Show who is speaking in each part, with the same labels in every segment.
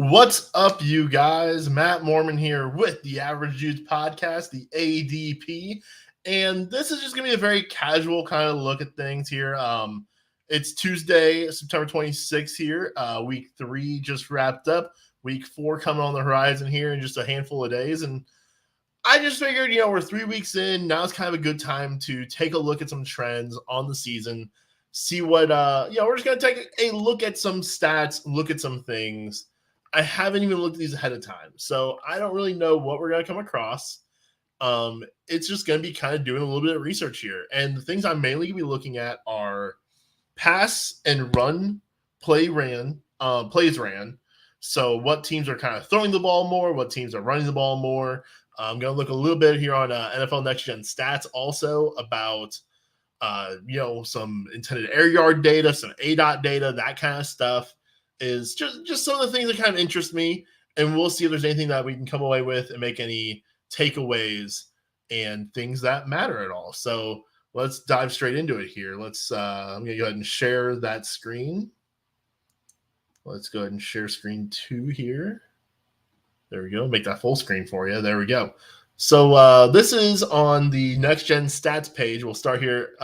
Speaker 1: What's up, you guys? Matt Mormann here with the Average Youth Podcast, the ADP. And this is just going to be a very casual kind of look at things here. It's Tuesday, September 26th here. Week 3 just wrapped up. Week 4 coming on the horizon here in just a handful of days. And I just figured, we're 3 weeks in. Now it's kind of a good time to take a look at some trends on the season. See what, we're just going to take a look at some stats, look at some things. I haven't even looked at these ahead of time, so I don't really know what we're going to come across. It's just going to be kind of doing a little bit of research here. And the things I'm mainly going to be looking at are pass and run, plays ran. So what teams are kind of throwing the ball more, what teams are running the ball more. I'm going to look a little bit here on NFL Next Gen Stats also about, some intended air yard data, some ADOT data, that kind of stuff. Is just some of the things that kind of interest me, and we'll see if there's anything that we can come away with and make any takeaways and things that matter at all. So let's dive straight into it here. I'm going to go ahead and share that screen. Let's go ahead and share screen 2 here. There we go. Make that full screen for you. There we go. So this is on the Next Gen Stats page. We'll start here.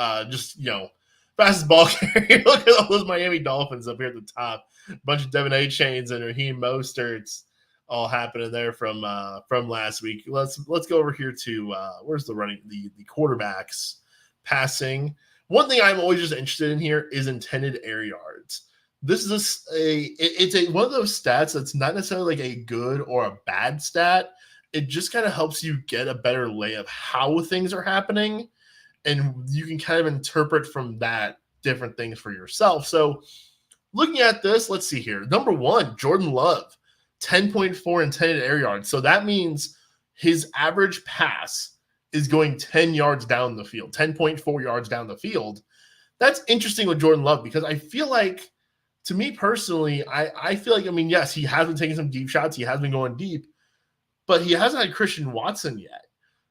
Speaker 1: Fastest ball carrier. Look at all those Miami Dolphins up here at the top. A bunch of Devin A. Chains and Raheem Mostert's all happening there from last week. Let's go over here to where's the quarterbacks passing. One thing I'm always just interested in here is intended air yards. This is one of those stats that's not necessarily like a good or a bad stat. It just kind of helps you get a better lay of how things are happening. And you can kind of interpret from that different things for yourself. So looking at this, let's see here. Number 1, Jordan Love, 10.4 intended air yards. So that means his average pass is going 10 yards down the field, 10.4 yards down the field. That's interesting with Jordan Love because I feel like, to me personally, I feel like, yes, he has been taking some deep shots. He has been going deep, but he hasn't had Christian Watson yet.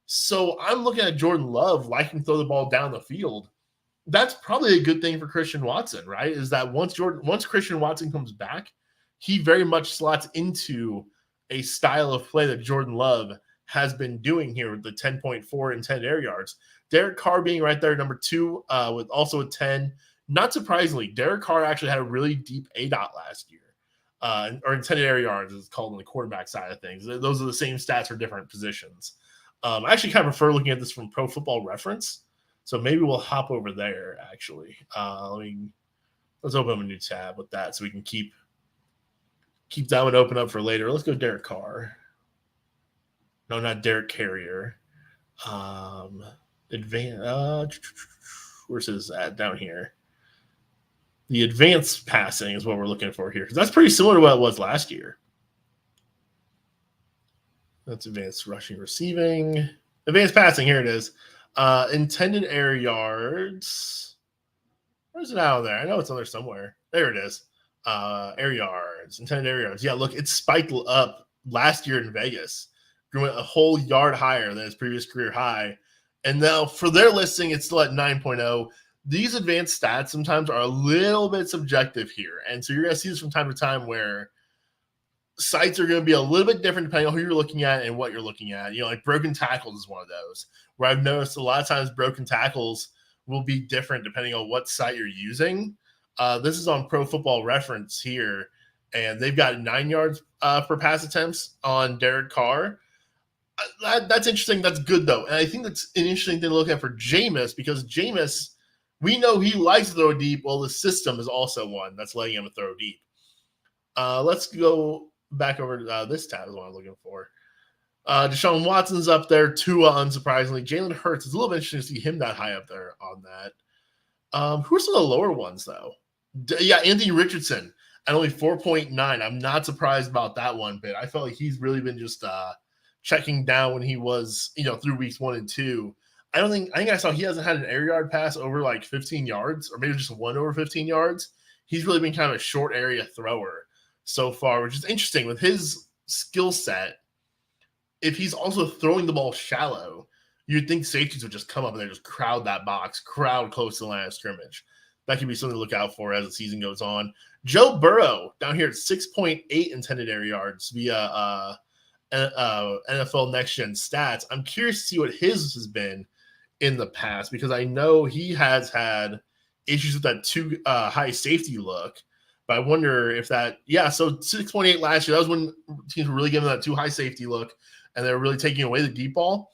Speaker 1: So I'm looking at Jordan Love liking to throw the ball down the field. That's probably a good thing for Christian Watson, right? Is that once Christian Watson comes back, he very much slots into a style of play that Jordan Love has been doing here with the 10.4 intended air yards. Derek Carr being right there, number 2, with also a 10. Not surprisingly, Derek Carr actually had a really deep ADOT last year, or intended air yards, as it's called on the quarterback side of things. Those are the same stats for different positions. I actually kind of prefer looking at this from Pro Football Reference. So maybe we'll hop over there, actually. Let's open up a new tab with that so we can keep that one open up for later. Let's go Derek Carr. No, not Derek Carrier. Where's his ad down here? The advanced passing is what we're looking for here. Because that's pretty similar to what it was last year. That's advanced rushing, receiving. Advanced passing, here it is. Intended air yards. Where's it out there? I know it's on there somewhere. There it is. Air yards, intended air yards. Yeah, look, it spiked up last year in Vegas. Grew a whole yard higher than his previous career high. And now for their listing, it's still at 9.0. These advanced stats sometimes are a little bit subjective here. And so you're going to see this from time to time where sites are going to be a little bit different depending on who you're looking at and what you're looking at. Like broken tackles is one of those where I've noticed a lot of times broken tackles will be different depending on what site you're using. This is on Pro Football Reference here, and they've got 9 yards per pass attempts on Derek Carr. That's interesting. That's good, though. And I think that's an interesting thing to look at for Jameis because Jameis, we know he likes to throw deep. Well, the system is also one that's letting him throw deep. Let's go back over to this tab is what I'm looking for. Deshaun Watson's up there. Tua, unsurprisingly. Jalen Hurts. It's a little bit interesting to see him that high up there on that. Who are some of the lower ones, though? Anthony Richardson at only 4.9. I'm not surprised about that one bit. I felt like he's really been just checking down when he was, through weeks 1 and 2. I think I saw he hasn't had an air yard pass over like 15 yards or maybe just one over 15 yards. He's really been kind of a short area thrower so far, which is interesting with his skill set. If he's also throwing the ball shallow, you'd think safeties would just come up and they just crowd that box, crowd close to the line of scrimmage. that could be something to look out for as the season goes on. Joe Burrow down here at 6.8 intended air yards via NFL Next Gen Stats. I'm curious to see what his has been in the past because I know he has had issues with that too high safety look. But I wonder if that, so 6.8 last year, that was when teams were really giving that too high safety look and they're really taking away the deep ball.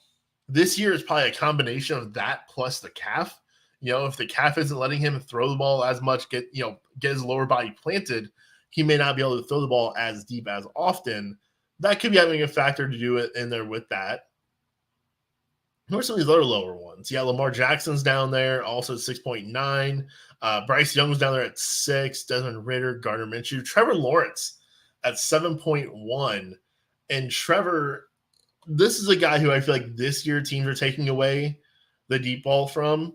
Speaker 1: This year is probably a combination of that plus the calf. If the calf isn't letting him throw the ball as much, get his lower body planted, he may not be able to throw the ball as deep as often. That could be having a factor to do it in there with that. Who are some of these other lower ones? Yeah, Lamar Jackson's down there, also 6.9. Bryce Young's down there at 6. Desmond Ridder, Gardner Minshew. Trevor Lawrence at 7.1. And Trevor, this is a guy who I feel like this year teams are taking away the deep ball from.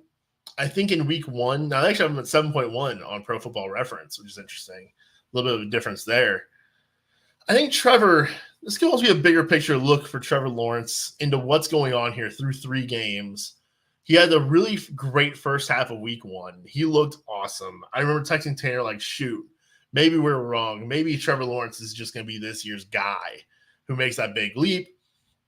Speaker 1: I think in week 1, now they actually have him at 7.1 on Pro Football Reference, which is interesting. A little bit of a difference there. I think Trevor, this could also be a bigger picture look for Trevor Lawrence into what's going on here through 3 games. He had a really great first half of week 1. He looked awesome. I remember texting Tanner like, shoot, maybe we're wrong. Maybe Trevor Lawrence is just going to be this year's guy who makes that big leap.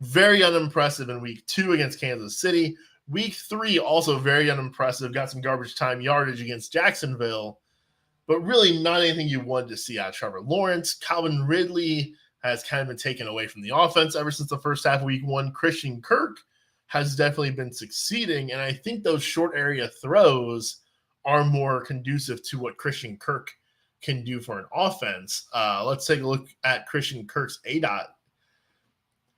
Speaker 1: Very unimpressive in week 2 against Kansas City. Week 3, also very unimpressive. Got some garbage time yardage against Jacksonville. But really not anything you wanted to see out of Trevor Lawrence. Calvin Ridley has kind of been taken away from the offense ever since the first half of week 1. Christian Kirk has definitely been succeeding. And I think those short area throws are more conducive to what Christian Kirk can do for an offense. Let's take a look at Christian Kirk's ADOT.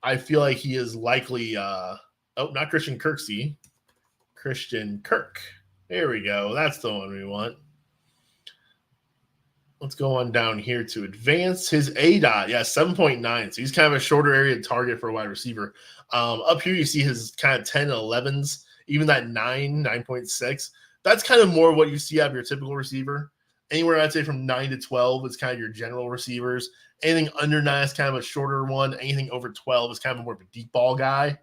Speaker 1: I feel like he is likely not Christian Kirksey. Christian Kirk. There we go. That's the one we want. Let's go on down here to advance his ADOT. 7.9. So he's kind of a shorter area target for a wide receiver. Up here, you see his kind of 10 and 11s, even that 9.6. That's kind of more what you see out of your typical receiver. Anywhere I'd say from 9 to 12 is kind of your general receivers. Anything under 9 is kind of a shorter one. Anything over 12 is kind of more of a deep ball guy.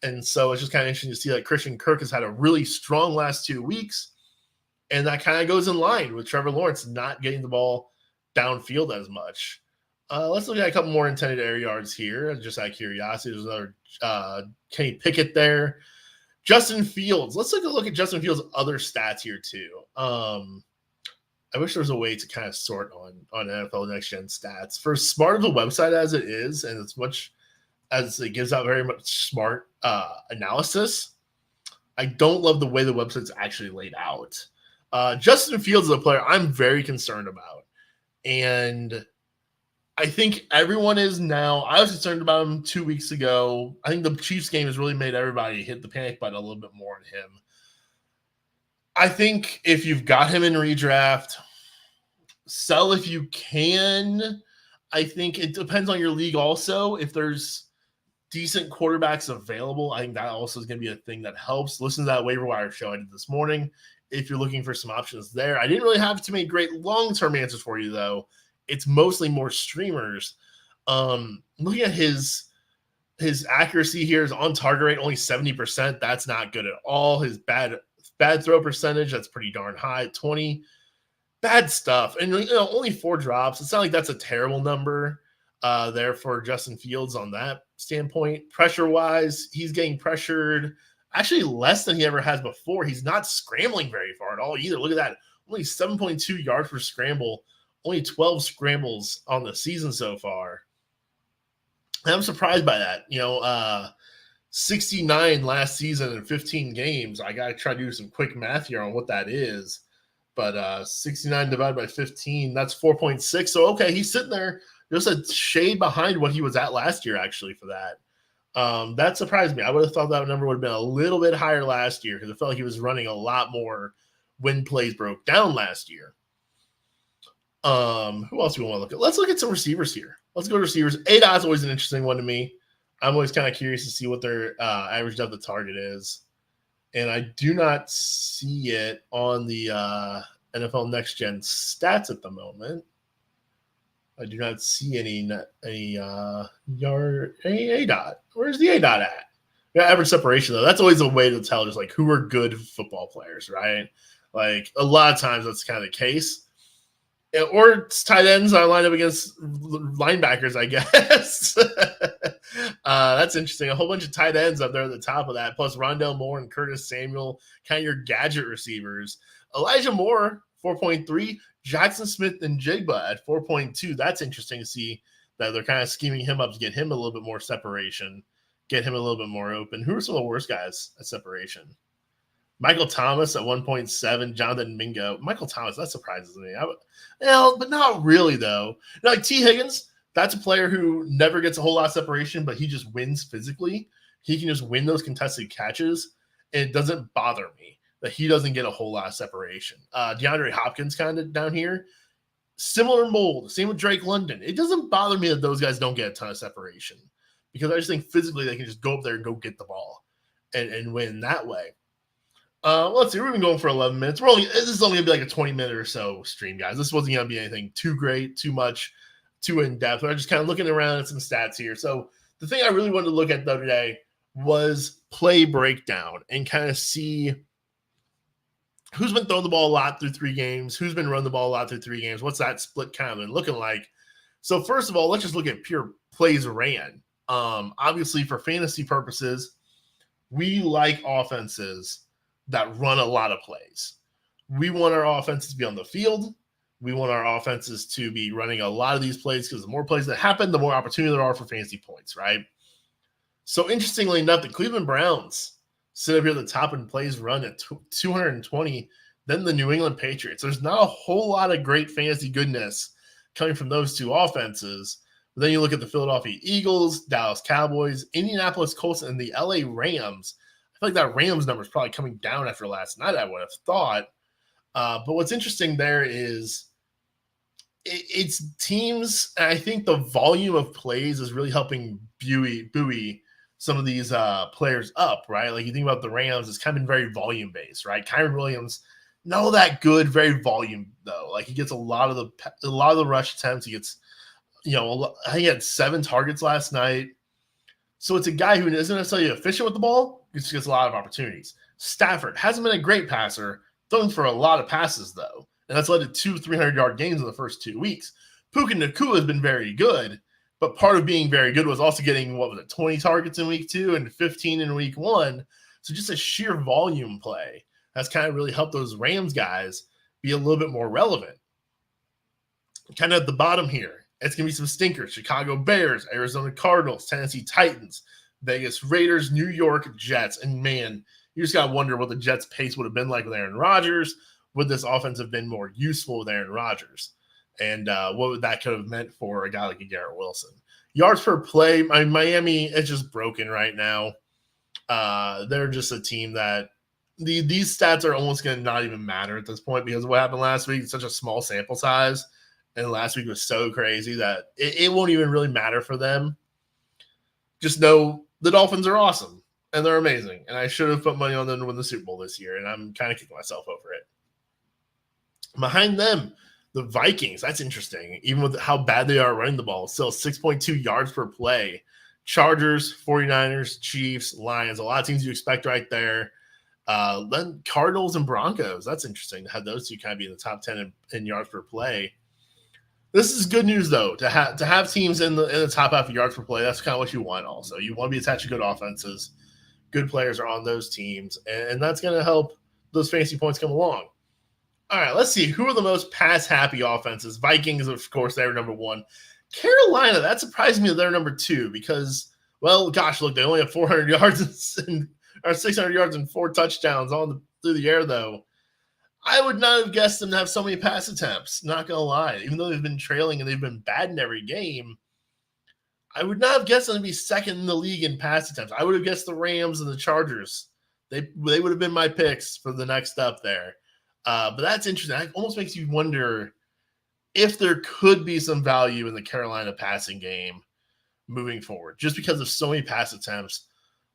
Speaker 1: And so it's just kind of interesting to see that Christian Kirk has had a really strong last 2 weeks. And that kind of goes in line with Trevor Lawrence not getting the ball downfield as much. Let's look at a couple more intended air yards here. Just out of curiosity, there's another Kenny Pickett there. Justin Fields. Let's take a look at Justin Fields' other stats here too. I wish there was a way to kind of sort on NFL Next Gen Stats. For as smart of a website as it is, and as much as it gives out very much smart analysis, I don't love the way the website's actually laid out. Justin Fields is a player I'm very concerned about. And I think everyone is now. I was concerned about him 2 weeks ago. I think the Chiefs game has really made everybody hit the panic button a little bit more on him. I think if you've got him in redraft, sell if you can. I think it depends on your league also. If there's decent quarterbacks available, I think that also is going to be a thing that helps. Listen to that waiver wire show I did this morning if you're looking for some options there. I didn't really have too many great long-term answers for you, though. It's mostly more streamers. Looking at his accuracy here is on target rate, only 70%. That's not good at all. His bad throw percentage, that's pretty darn high, 20. Bad stuff. And only 4 drops. It's not like that's a terrible number there for Justin Fields on that standpoint. Pressure-wise, he's getting pressured actually less than he ever has before. He's not scrambling very far at all either. Look at that. Only 7.2 yards per scramble. Only 12 scrambles on the season so far. And I'm surprised by that. 69 last season in 15 games. I got to try to do some quick math here on what that is. But 69 divided by 15, that's 4.6. So, okay, he's sitting there just a shade behind what he was at last year, actually, for that. That surprised me. I would have thought that number would have been a little bit higher last year because I felt like he was running a lot more when plays broke down last year. Who else do we want to look at? Let's look at some receivers here. Let's go to receivers. ADOT is always an interesting one to me. I'm always kind of curious to see what their average depth of target is. And I do not see it on the NFL Next Gen Stats at the moment. I do not see any ADOT. Where's the ADOT at? Yeah, average separation, though. That's always a way to tell just like who are good football players, right? Like a lot of times that's kind of the case. Or it's tight ends are lined up against linebackers, I guess. That's interesting. A whole bunch of tight ends up there at the top of that, plus Rondell Moore and Curtis Samuel, kind of your gadget receivers. Elijah Moore, 4.3. Jackson Smith and Jigba at 4.2. That's interesting to see that they're kind of scheming him up to get him a little bit more separation, get him a little bit more open. Who are some of the worst guys at separation? Michael Thomas at 1.7, Jonathan Mingo. Michael Thomas, that surprises me. But not really, though. Like T. Higgins, that's a player who never gets a whole lot of separation, but he just wins physically. He can just win those contested catches, and it doesn't bother me that he doesn't get a whole lot of separation. DeAndre Hopkins kind of down here. Similar mold. Same with Drake London. It doesn't bother me that those guys don't get a ton of separation because I just think physically they can just go up there and go get the ball and win that way. Let's see. We've been going for 11 minutes. This is only going to be like a 20-minute or so stream, guys. This wasn't going to be anything too great, too much, too in-depth. I'm just kind of looking around at some stats here. So the thing I really wanted to look at, though, today was play breakdown and kind of see who's been throwing the ball a lot through 3 games, who's been running the ball a lot through 3 games, what's that split kind of been looking like. So first of all, let's just look at pure plays ran. Obviously, for fantasy purposes, we like offenses that run a lot of plays. We want our offenses to be on the field. We want our offenses to be running a lot of these plays because the more plays that happen, the more opportunity there are for fantasy points, right? So interestingly enough, the Cleveland Browns sit up here at the top in plays run at 220, then the New England Patriots. There's not a whole lot of great fantasy goodness coming from those 2 offenses. But then you look at the Philadelphia Eagles, Dallas Cowboys, Indianapolis Colts, and the LA Rams. I feel like that Rams number is probably coming down after last night, I would have thought. But what's interesting there is it's teams, and I think the volume of plays is really helping buoy some of these players up, right? Like you think about the Rams, it's kind of been very volume-based, right? Kyron Williams, not that good, very volume, though. Like he gets a lot of the rush attempts. He gets, I think he had 7 targets last night. So it's a guy who isn't necessarily efficient with the ball, he just gets a lot of opportunities. Stafford hasn't been a great passer, thrown for a lot of passes, though. And that's led to 2 300-yard games in the first 2 weeks. Puka Nacua has been very good, but part of being very good was also getting, 20 targets in week 2 and 15 in week 1. So just a sheer volume play has kind of really helped those Rams guys be a little bit more relevant. Kind of at the bottom here, it's going to be some stinkers. Chicago Bears, Arizona Cardinals, Tennessee Titans, Vegas Raiders, New York Jets. And, man, you just got to wonder what the Jets' pace would have been like with Aaron Rodgers. Would this offense have been more useful with Aaron Rodgers? And what would that could have meant for a guy like a Garrett Wilson? Yards per play, Miami is just broken right now. They're just a team that these stats are almost going to not even matter at this point because of what happened last week. It's such a small sample size. And last week was so crazy that it won't even really matter for them. Just know the Dolphins are awesome and they're amazing. And I should have put money on them to win the Super Bowl this year. And I'm kind of kicking myself over it. Behind them, the Vikings. That's interesting. Even with how bad they are running the ball, still 6.2 yards per play. Chargers, 49ers, Chiefs, Lions. A lot of teams you expect right there. Then Cardinals and Broncos. That's interesting to have those two kind of be in the top 10 in yards per play. This is good news, though, to have teams in the top half of yards per play. That's kind of what you want also. You want to be attached to good offenses. Good players are on those teams, and that's going to help those fantasy points come along. All right, let's see. Who are the most pass-happy offenses? Vikings, of course, they're number 1. Carolina, that surprised me that they're number 2 because, well, gosh, look, they only have 400 yards or 600 yards and 4 touchdowns through the air, though. I would not have guessed them to have so many pass attempts, not going to lie. Even though they've been trailing and they've been bad in every game, I would not have guessed them to be second in the league in pass attempts. I would have guessed the Rams and the Chargers. They would have been my picks for the next up there. But that's interesting. It almost makes you wonder if there could be some value in the Carolina passing game moving forward. Just because of so many pass attempts,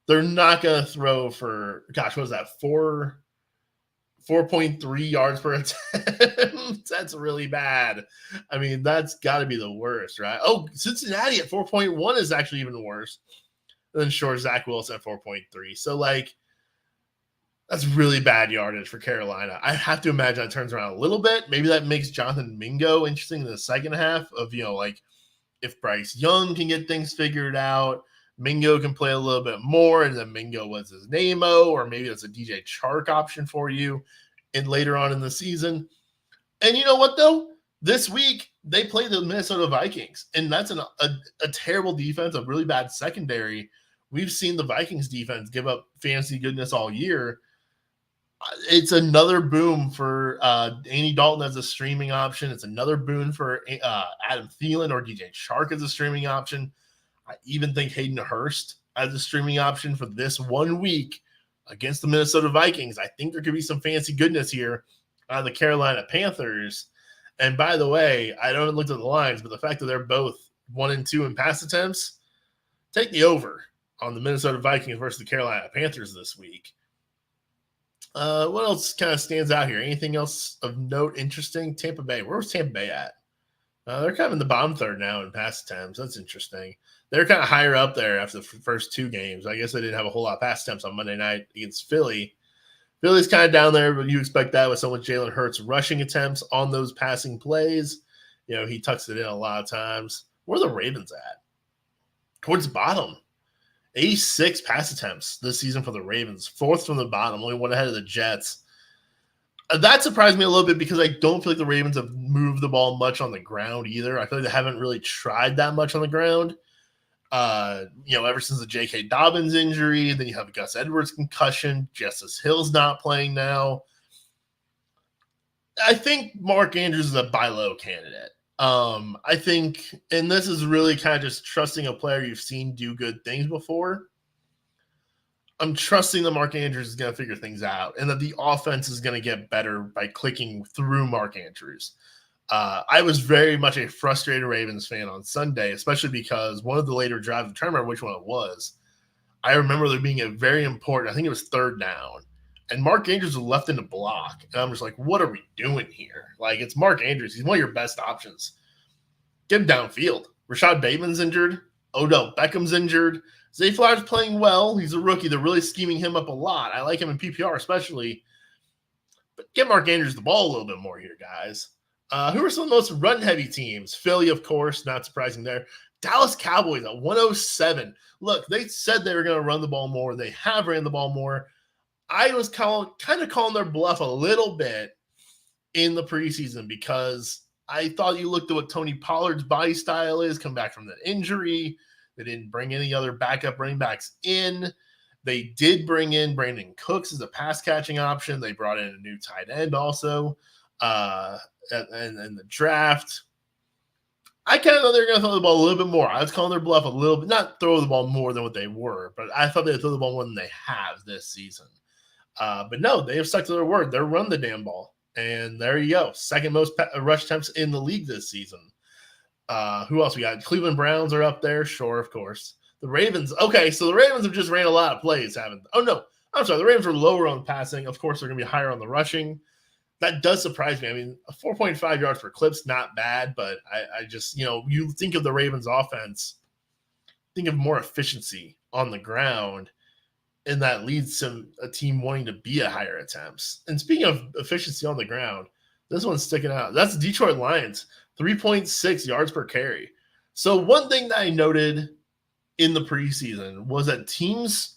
Speaker 1: they're not going to throw for, gosh, what is that, 4.3 yards per attempt. That's really bad. I mean, that's got to be the worst, right? Oh, Cincinnati at 4.1 is actually even worse. And then Zach Wilson at 4.3. So, like, That's really bad yardage for Carolina. I have to imagine that turns around a little bit. Maybe that makes Jonathan Mingo interesting in the second half of, like if Bryce Young can get things figured out, Mingo can play a little bit more, and then Mingo was his name-o, or maybe it's a DJ Chark option for you and later on in the season. And you know what, though? This week, they play the Minnesota Vikings, and that's a terrible defense, a really bad secondary. We've seen the Vikings defense give up fantasy goodness all year. It's another boom for Andy Dalton as a streaming option. It's another boon for Adam Thielen or DJ Chark as a streaming option. I even think Hayden Hurst as a streaming option for this 1 week against the Minnesota Vikings. I think there could be some fancy goodness here on the Carolina Panthers. And by the way, I don't look at the lines, but the fact that they're both 1-2 in pass attempts, take the over on the Minnesota Vikings versus the Carolina Panthers this week. What else kind of stands out here? Anything else of note interesting? Tampa Bay. Where was Tampa Bay at? They're kind of in the bottom third now in pass attempts. That's interesting. They're kind of higher up there after the first 2 games. I guess they didn't have a whole lot of pass attempts on Monday night against Philly. Philly's kind of down there, but you expect that with someone Jalen Hurts rushing attempts on those passing plays. He tucks it in a lot of times. Where are the Ravens at? Towards the bottom. 86 pass attempts this season for the Ravens. 4th from the bottom, only 1 ahead of the Jets. That surprised me a little bit because I don't feel like the Ravens have moved the ball much on the ground either. I feel like they haven't really tried that much on the ground. Ever since the J.K. Dobbins injury, then you have Gus Edwards concussion. Justice Hill's not playing now. I think Mark Andrews is a buy low candidate. I think, and this is really kind of just trusting a player you've seen do good things before. I'm trusting that Mark Andrews is going to figure things out and that the offense is going to get better by clicking through Mark Andrews. I was very much a frustrated Ravens fan on Sunday, especially because one of the later drives, I'm trying to remember which one it was. I remember there being a very important, I think it was 3rd down, and Mark Andrews was left in the block. And I'm just like, what are we doing here? Like, it's Mark Andrews. He's one of your best options. Get him downfield. Rashad Bateman's injured. Odell Beckham's injured. Zay Flowers playing well. He's a rookie. They're really scheming him up a lot. I like him in PPR especially. But get Mark Andrews the ball a little bit more here, guys. Who are some of the most run-heavy teams? Philly, of course, not surprising there. Dallas Cowboys at 107. Look, they said they were going to run the ball more. They have ran the ball more. I was kind of calling their bluff a little bit in the preseason because I thought you looked at what Tony Pollard's body style is, come back from the injury. They didn't bring any other backup running backs in. They did bring in Brandon Cooks as a pass-catching option. They brought in a new tight end also and the draft. I kind of thought they were going to throw the ball a little bit more. I was calling their bluff a little bit, not throw the ball more than what they were, but I thought they'd throw the ball more than they have this season. But no, they have stuck to their word. They're run the damn ball. And there you go. 2nd most rush attempts in the league this season. Who else we got? Cleveland Browns are up there. Sure, of course. The Ravens. Okay, so the Ravens have just ran a lot of plays, haven't they? Oh, no. I'm sorry. The Ravens are lower on passing. Of course, they're going to be higher on the rushing. That does surprise me. I mean, 4.5 yards per clip's not bad, but I just, you think of the Ravens offense, think of more efficiency on the ground, and that leads to a team wanting to be at higher attempts. And speaking of efficiency on the ground, this one's sticking out. That's the Detroit Lions, 3.6 yards per carry. So one thing that I noted in the preseason was that teams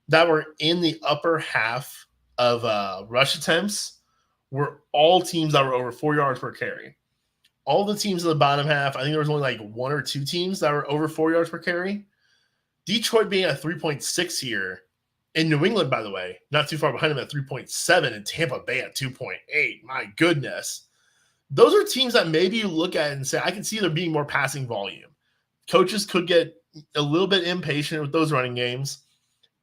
Speaker 1: that were in the upper half of rush attempts were all teams that were over 4 yards per carry. All the teams in the bottom half, I think there was only like 1 or 2 teams that were over 4 yards per carry. Detroit being at 3.6 here. In New England, by the way, not too far behind them at 3.7, and Tampa Bay at 2.8. My goodness. Those are teams that maybe you look at and say, I can see there being more passing volume. Coaches could get a little bit impatient with those running games,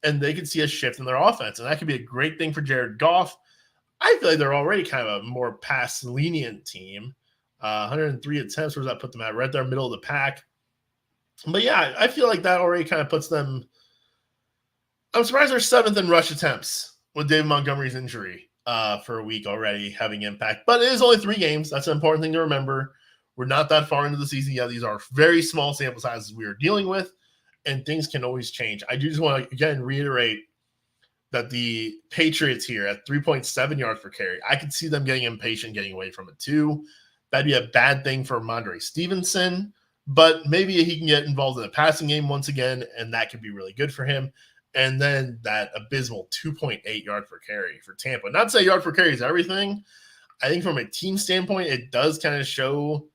Speaker 1: and they could see a shift in their offense, and that could be a great thing for Jared Goff. I feel like they're already kind of a more pass-lenient team. 103 attempts, where does that put them at? Right there, middle of the pack. But yeah, I feel like that already kind of puts them – I'm surprised they're 7th in rush attempts with David Montgomery's injury for a week already having impact. But it is only 3 games. That's an important thing to remember. We're not that far into the season yet. These are very small sample sizes we are dealing with, and things can always change. I do just want to, again, reiterate that the Patriots here at 3.7 yards per carry, I could see them getting impatient, getting away from it too. That'd be a bad thing for Mondre Stevenson, but maybe he can get involved in the passing game once again, and that could be really good for him. And then that abysmal 2.8 yards per carry for Tampa. Not to say yard per carry is everything. I think from a team standpoint, it does kind of show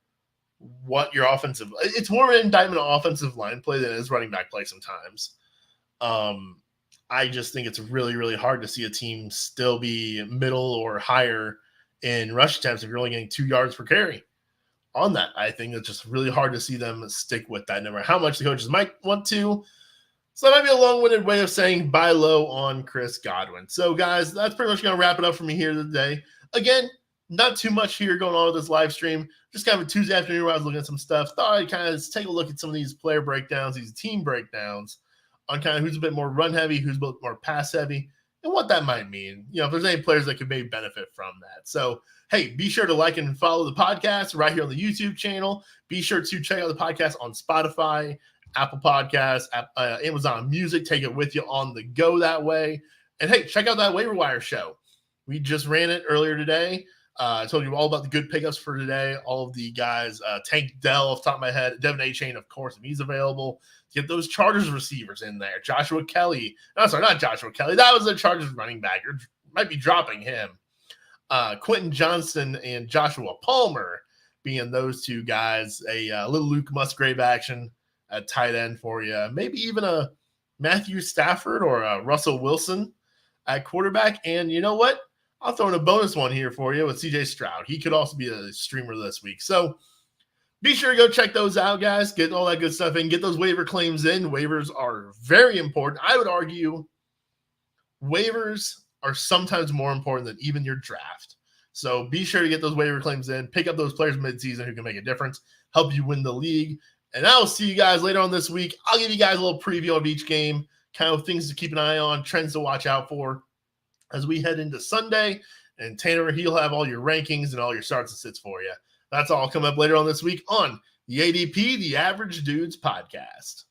Speaker 1: what your offensive – it's more of an indictment of offensive line play than it is running back play sometimes. I just think it's really, really hard to see a team still be middle or higher in rush attempts if you're only getting 2 yards per carry on that. I think it's just really hard to see them stick with that, no matter how much the coaches might want to. So that might be a long-winded way of saying buy low on Chris Godwin. So, guys, that's pretty much going to wrap it up for me here today. Again, not too much here going on with this live stream. Just kind of a Tuesday afternoon where I was looking at some stuff. Thought I'd kind of take a look at some of these player breakdowns, these team breakdowns, on kind of who's a bit more run heavy, who's a bit more pass heavy, and what that might mean. You know, if there's any players that could maybe benefit from that. So, hey, be sure to like and follow the podcast right here on the YouTube channel. Be sure to check out the podcast on Spotify, Apple Podcasts, Amazon Music. Take it with you on the go that way. And hey, check out that waiver wire show. We just ran it earlier today. I told you all about the good pickups for today. All of the guys, Tank Dell off the top of my head, Devin A-Chain, of course, if he's available. Get those Chargers receivers in there. Joshua Kelly. No, sorry, not Joshua Kelly. That was the Chargers running back. You might be dropping him. Quentin Johnston and Joshua Palmer being those two guys. A little Luke Musgrave action at tight end for you. Maybe even a Matthew Stafford or a Russell Wilson at quarterback. And you know what? I'll throw in a bonus one here for you with CJ Stroud. He could also be a streamer this week. So be sure to go check those out, guys. Get all that good stuff in. Get those waiver claims in. Waivers are very important. I would argue waivers are sometimes more important than even your draft. So be sure to get those waiver claims in. Pick up those players midseason who can make a difference, help you win the league. And I will see you guys later on this week. I'll give you guys a little preview of each game, kind of things to keep an eye on, trends to watch out for as we head into Sunday. And Tanner, he'll have all your rankings and all your starts and sits for you. That's all coming up later on this week on the ADP, the Average Dudes Podcast.